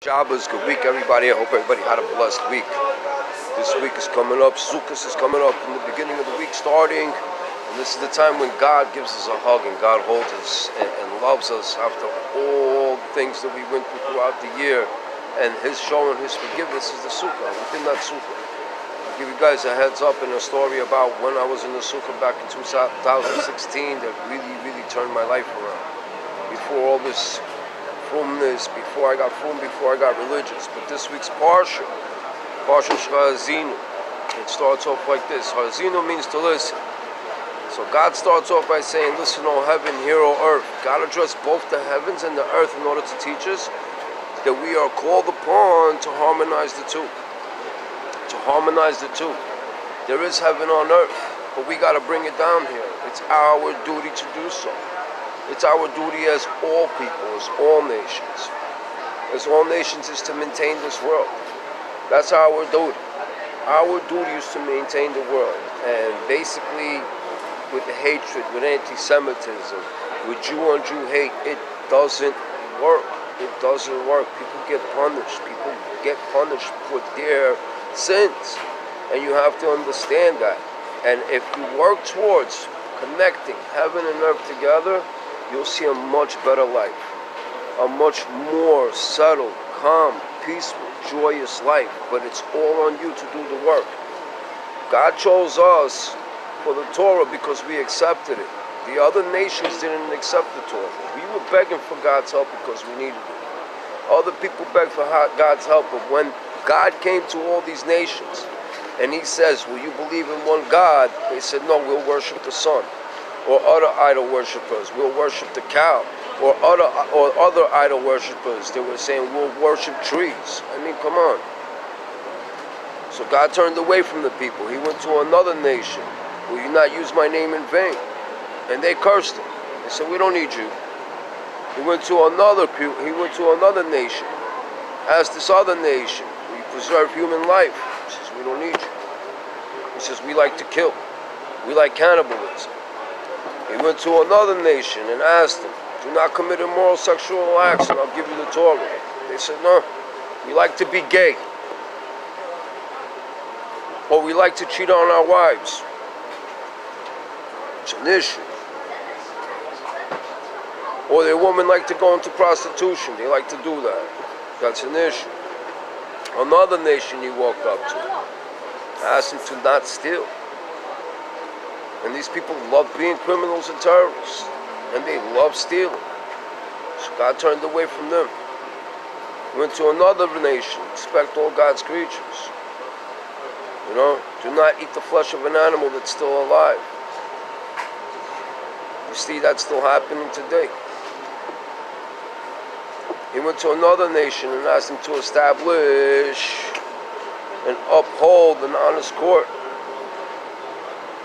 Shabbos, good week, everybody. I hope everybody had a blessed week. This week is coming up. Sukkot is coming up in the beginning of the week starting. And this is the time when God gives us a hug and God holds us and loves us after all the things that we went throughout the year. And His showing His forgiveness is the Sukkah. Within that Sukkah, I'll give you guys a heads up in a story about when I was in the Sukkah back in 2016 that really turned my life around. Before all this frumness, before I got frum, before I got religious. But this week's Parshas Ha'Azinu, it starts off like this. Ha'Azinu means to listen. So God starts off by saying, listen, O heaven, hear, O earth. God addressed both the heavens and the earth in order to teach us that we are called upon to harmonize the two. To harmonize the two. There is heaven on earth, but we got to bring it down here. It's our duty to do so. It's our duty as all people, as all nations. As all nations is to maintain this world. That's our duty. Our duty is to maintain the world. And basically, with the hatred, with anti-Semitism, with Jew-on-Jew hate, it doesn't work. It doesn't work. People get punished. People get punished for their sins. And you have to understand that. And if you work towards connecting heaven and earth together, you'll see a much better life, a much more settled, calm, peaceful, joyous life. But it's all on you to do the work. God chose us for the Torah because we accepted it. The other nations didn't accept the Torah. We were begging for God's help because we needed it. Other people begged for God's help, but when God came to all these nations and He says, will you believe in one God? They said, no, we'll worship the sun. Or other idol worshippers, we'll worship the cow. Or other idol worshippers, they were saying, we'll worship trees. I mean, come on. So God turned away from the people. He went to another nation. Will you not use my name in vain? And they cursed Him. They said, we don't need you. He went to another nation. Asked this other nation, will you preserve human life? He says, we don't need you. He says, we like to kill. We like cannibalism. He went to another nation and asked them, do not commit immoral sexual acts and I'll give you the Torah. They said, no, we like to be gay. Or we like to cheat on our wives. It's an issue. Or their women like to go into prostitution. They like to do that. That's an issue. Another nation he walked up to asked him to not steal. And these people love being criminals and terrorists. And they love stealing. So God turned away from them. Went to another nation. Respect all God's creatures. You know, do not eat the flesh of an animal that's still alive. You see, that's still happening today. He went to another nation and asked them to establish and uphold an honest court.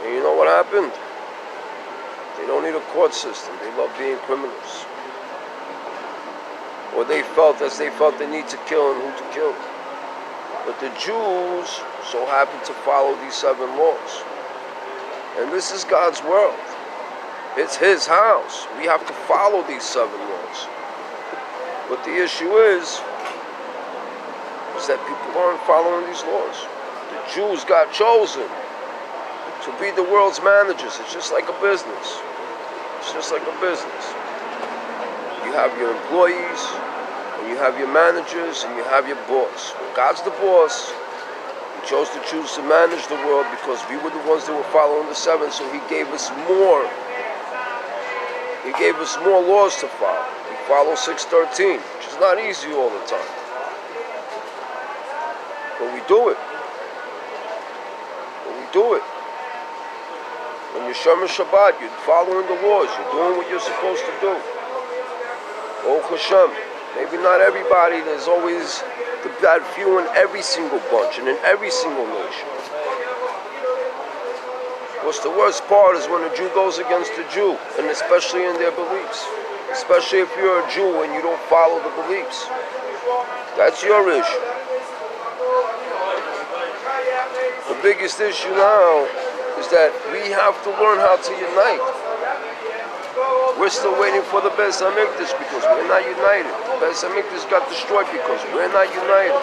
And you know what happened? They don't need a court system. They love being criminals. Or they felt the need to kill and who to kill. But the Jews so happened to follow these 7 laws. And this is God's world. It's His house. We have to follow these 7 laws. But the issue is that people aren't following these laws. The Jews got chosen to be the world's managers. It's just like a business. It's just like a business. You have your employees, and you have your managers, and you have your boss. Well, God's the boss. He chose to choose to manage the world because we were the ones that were following the 7, so He gave us more. He gave us more laws to follow. We follow 613, which is not easy all the time. But we do it. When you're Shomer Shabbat, you're following the laws. You're doing what you're supposed to do. Baruch Hashem. Maybe not everybody. There's always the bad few in every single bunch and in every single nation. What's the worst part is when a Jew goes against a Jew, and especially in their beliefs. Especially if you're a Jew and you don't follow the beliefs. That's your issue. The biggest issue now is that we have to learn how to unite. We're still waiting for the Beis Hamikdash because we're not united. The Beis Hamikdash got destroyed because we're not united.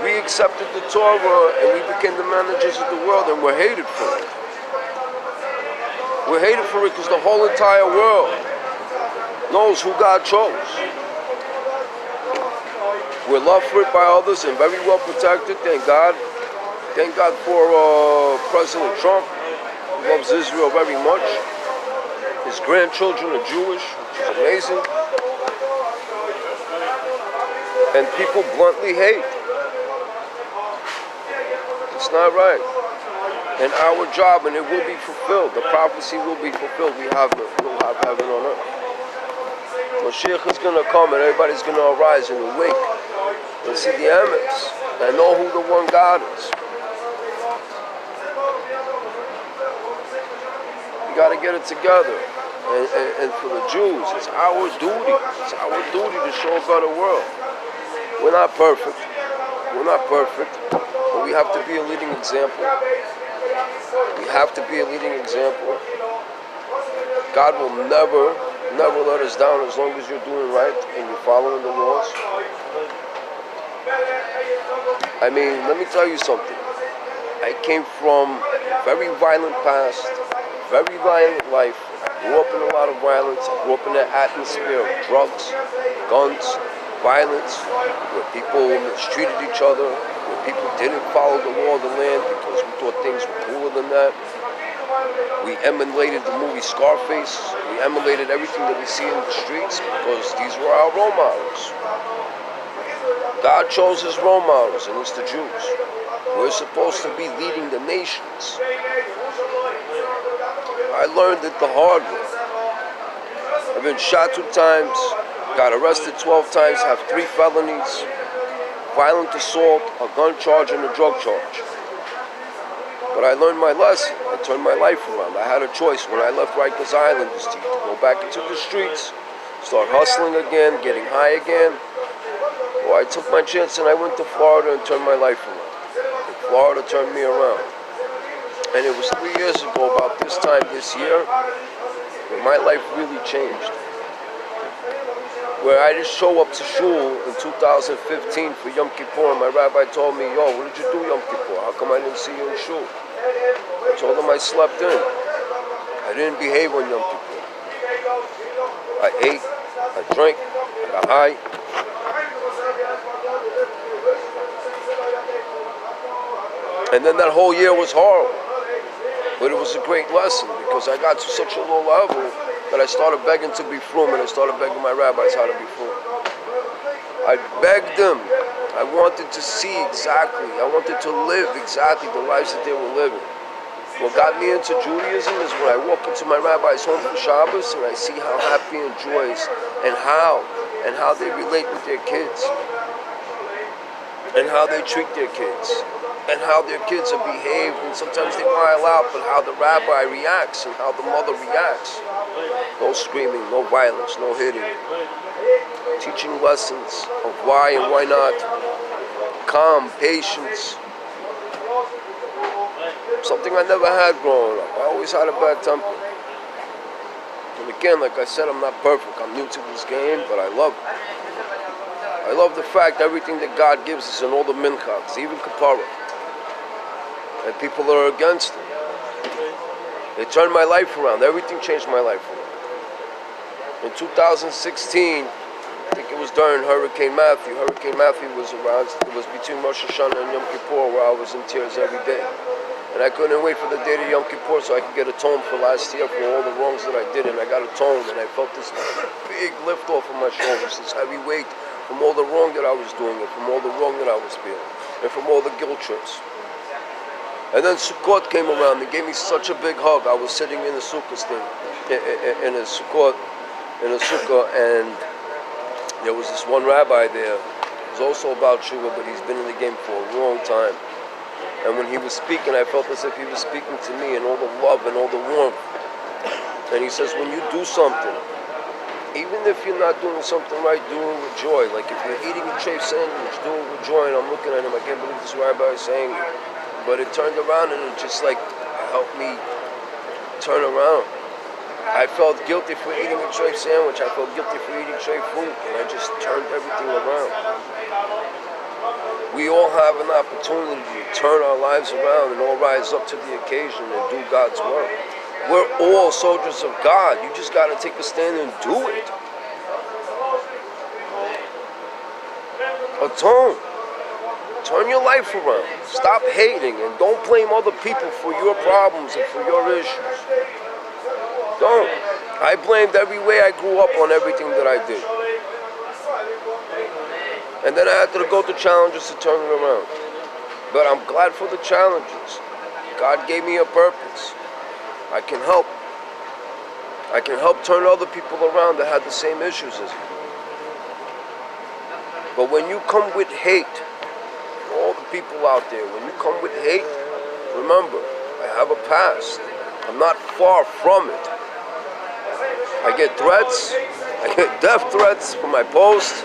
We accepted the Torah and we became the managers of the world, and we're hated for it. We're hated for it because the whole entire world knows who God chose. We're loved for it by others and very well protected. Thank God. Thank God for President Trump. He loves Israel very much. His grandchildren are Jewish, which is amazing. And people bluntly hate. It's not right. And our job, and it will be fulfilled. The prophecy will be fulfilled. We'll have heaven on earth. Mashiach is going to come, and everybody's going to arise and awake and see the emes and know who the one God is. We got to get it together. And for the Jews, it's our duty. It's our duty to show a better world. We're not perfect. We're not perfect. But we have to be a leading example. We have to be a leading example. God will never let us down as long as you're doing right and you're following the laws. I mean, let me tell you something. I came from a very violent past, very violent life. I grew up in a lot of violence. I grew up in an atmosphere of drugs, guns, violence, where people mistreated each other, where people didn't follow the law of the land because we thought things were cooler than that. We emulated the movie Scarface. We emulated everything that we see in the streets because these were our role models. God chose his role models, and it's the Jews. We're supposed to be leading the nations. I learned it the hard way. I've been shot 2 times, got arrested 12 times, have 3 felonies, violent assault, a gun charge, and a drug charge. But I learned my lesson. I turned my life around. I had a choice when I left Rikers Island this to go back into the streets, start hustling again, getting high again. Or I took my chance and I went to Florida and turned my life around. And Florida turned me around. And it was 3 years ago, about this time this year, where my life really changed. Where I just show up to shul in 2015 for Yom Kippur, and my rabbi told me, yo, what did you do Yom Kippur? How come I didn't see you in shul? I told him I slept in. I didn't behave on Yom Kippur. I ate, I drank, I got high. And then that whole year was horrible. But it was a great lesson because I got to such a low level that I started begging to be frum, and I started begging my rabbis how to be frum. I begged them. I wanted to see exactly, I wanted to live exactly the lives that they were living. What got me into Judaism is when I walk into my rabbi's home for Shabbos and I see how happy and joyous and how they relate with their kids and how they treat their kids and how their kids are behaved, and sometimes they while out, but how the rabbi reacts and how the mother reacts. No screaming, no violence, no hitting. Teaching lessons of why and why not. Calm, patience. Something I never had growing up. I always had a bad temper. And again, like I said, I'm not perfect. I'm new to this game, but I love it. I love the fact everything that God gives us and all the minchas, even kapara. And people are against it. They turned my life around. Everything changed my life around. In 2016, I think it was during Hurricane Matthew. Hurricane Matthew was around. It was between Rosh Hashanah and Yom Kippur, where I was in tears every day. And I couldn't wait for the day of Yom Kippur so I could get atoned for last year for all the wrongs that I did. And I got atoned, and I felt this big lift off of my shoulders, this heavy weight from all the wrong that I was doing, and from all the wrong that I was feeling, and from all the guilt trips. And then Sukkot came around. They gave me such a big hug. I was sitting in the sukkah thing, in a sukkah, and there was this one rabbi there. He was also about Shuvah, but he's been in the game for a long time. And when he was speaking, I felt as if he was speaking to me, and all the love and all the warmth. And he says, when you do something, even if you're not doing something right, do it with joy. Like if you're eating a treif sandwich, do it with joy. And I'm looking at him, I can't believe this rabbi is saying it. But it turned around and it just like helped me turn around. I felt guilty for eating a tray sandwich. I felt guilty for eating tray food, and I just turned everything around. We all have an opportunity to turn our lives around and all rise up to the occasion and do God's work. We're all soldiers of God. You just got to take a stand and do it. Atone. Turn your life around. Stop hating and don't blame other people for your problems and for your issues. Don't. I blamed every way I grew up on everything that I did. And then I had to go through challenges to turn it around. But I'm glad for the challenges. God gave me a purpose. I can help. I can help turn other people around that had the same issues as me. But when you come with hate, all the people out there, when you come with hate, remember, I have a past. I'm not far from it. I get threats. I get death threats from my post.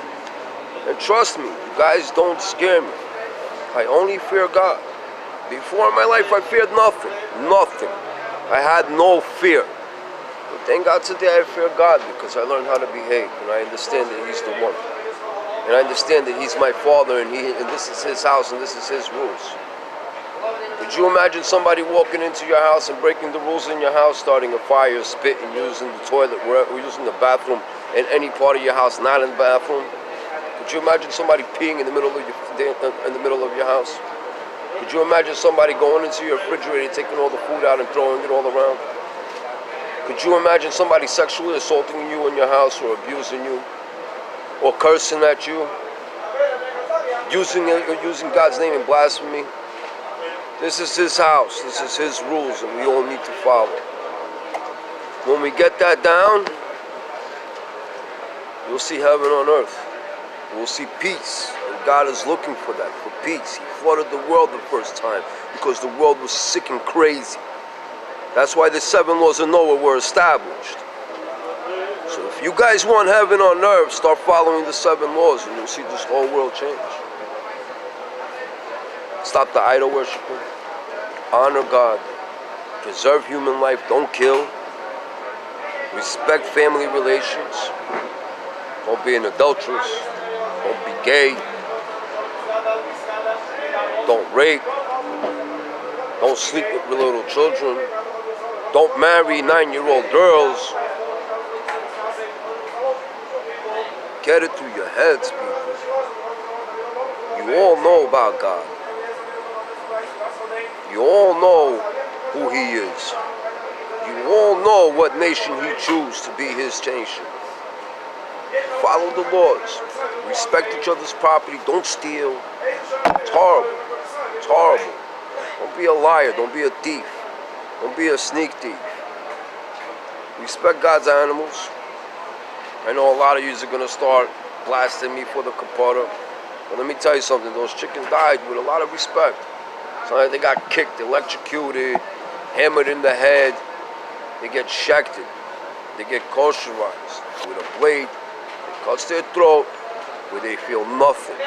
And trust me, you guys don't scare me. I only fear God. Before in my life, I feared nothing. Nothing. I had no fear. But thank God today I fear God because I learned how to behave. And I understand that He's the one. And I understand that He's my Father and this is His house and this is His rules. Could you imagine somebody walking into your house and breaking the rules in your house, starting a fire, spitting, using the toilet, using the bathroom in any part of your house, not in the bathroom? Could you imagine somebody peeing in the middle of your house? Could you imagine somebody going into your refrigerator, taking all the food out and throwing it all around? Could you imagine somebody sexually assaulting you in your house or abusing you or cursing at you, using God's name in blasphemy? This is His house. This is His rules, and we all need to follow. When we get that down, you'll see heaven on earth. We'll see peace, and God is looking for that, for peace. He flooded the world the first time because the world was sick and crazy. That's why the 7 laws of Noah were established. So if you guys want heaven on earth, start following the 7 laws, and you'll see this whole world change. Stop the idol worshiping. Honor God. Preserve human life. Don't kill. Respect family relations. Don't be an adulteress. Don't be gay. Don't rape. Don't sleep with little children. Don't marry 9-year-old girls. Get it through your heads, people. You all know about God. You all know who He is. You all know what nation He chose to be His nation. Follow the laws. Respect each other's property. Don't steal. It's horrible. It's horrible. Don't be a liar. Don't be a thief. Don't be a sneak thief. Respect God's animals. I know a lot of you are going to start blasting me for the kapara. But let me tell you something. Those chickens died with a lot of respect. Sometimes they got kicked, electrocuted, hammered in the head. They get shechted. They get kosherized with a blade. It cuts their throat where they feel nothing.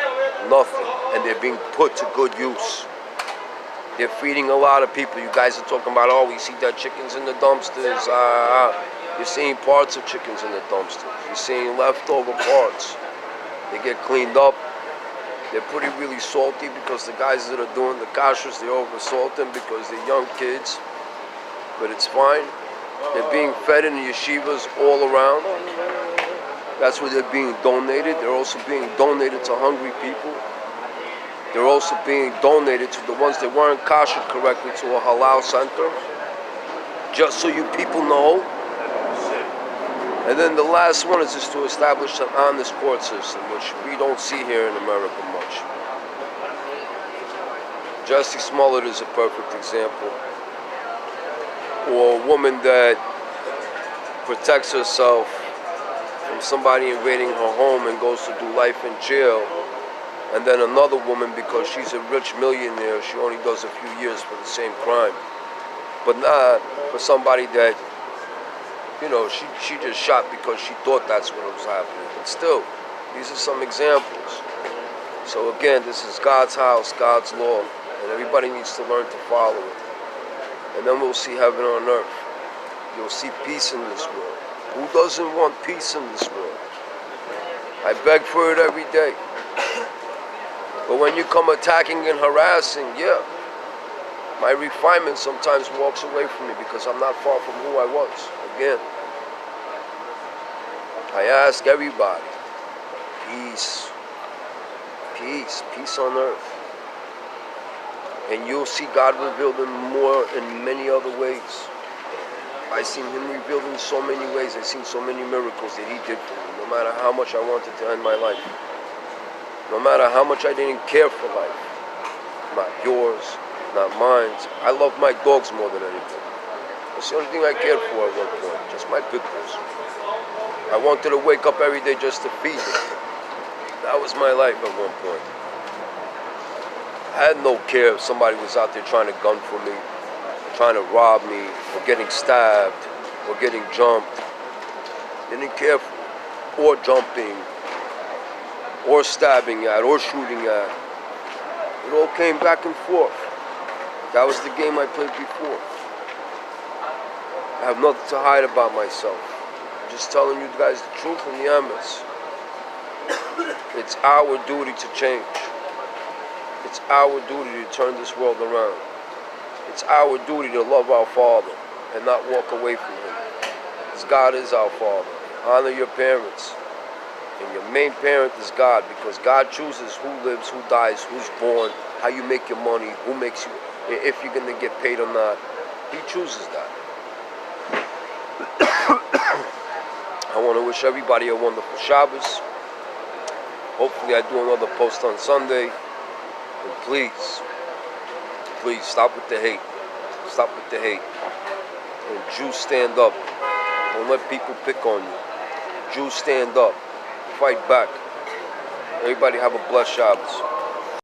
Nothing. And they're being put to good use. They're feeding a lot of people. You guys are talking about, oh, we see dead chickens in the dumpsters. You're seeing parts of chickens in the dumpsters. You're seeing leftover parts. They get cleaned up. They're pretty really salty because the guys that are doing the kashrus, they over salt them because they're young kids. But it's fine. They're being fed in the yeshivas all around. That's where they're being donated. They're also being donated to hungry people. They're also being donated to the ones that weren't kosher correctly to a halal center. Just so you people know. And then the last one is just to establish an honest court system, which we don't see here in America much. Jussie Smollett is a perfect example. Or a woman that protects herself from somebody invading her home and goes to do life in jail. And then another woman, because she's a rich millionaire, she only does a few years for the same crime. But not for somebody that, you know, she just shot because she thought that's what was happening. But still, these are some examples. So again, this is God's house, God's law, and everybody needs to learn to follow it. And then we'll see heaven on earth. you'll see peace in this world. Who doesn't want peace in this world? I beg for it every day. But when you come attacking and harassing, yeah, my refinement sometimes walks away from me because I'm not far from who I was. Again, I ask everybody, peace, peace, peace on earth. And you'll see God revealed in more in many other ways. I've seen Him revealed in so many ways. I've seen so many miracles that He did for me, no matter how much I wanted to end my life. No matter how much I didn't care for life. Not yours, not mine. I love my dogs more than anything. That's the only thing I cared for at one point, just my pit bulls. I wanted to wake up every day just to feed them. That was my life at one point. I had no care if somebody was out there trying to gun for me, trying to rob me, or getting stabbed, or getting jumped. Didn't care for, or jumping, or stabbing at, or shooting at. It all came back and forth. That was the game I played before. I have nothing to hide about myself. I'm just telling you guys the truth and the emes. It's our duty to change. It's our duty to turn this world around. It's our duty to love our Father and not walk away from Him. Because God is our Father. Honor your parents. And your main parent is God, because God chooses who lives, who dies, who's born, how you make your money, who makes you, if you're going to get paid or not. He chooses that. I want to wish everybody a wonderful Shabbos. Hopefully I do another post on Sunday. And please, please stop with the hate. Stop with the hate. And Jews, stand up. Don't let people pick on you. Jews, stand up. Fight back. Everybody have a blessed Shabbos.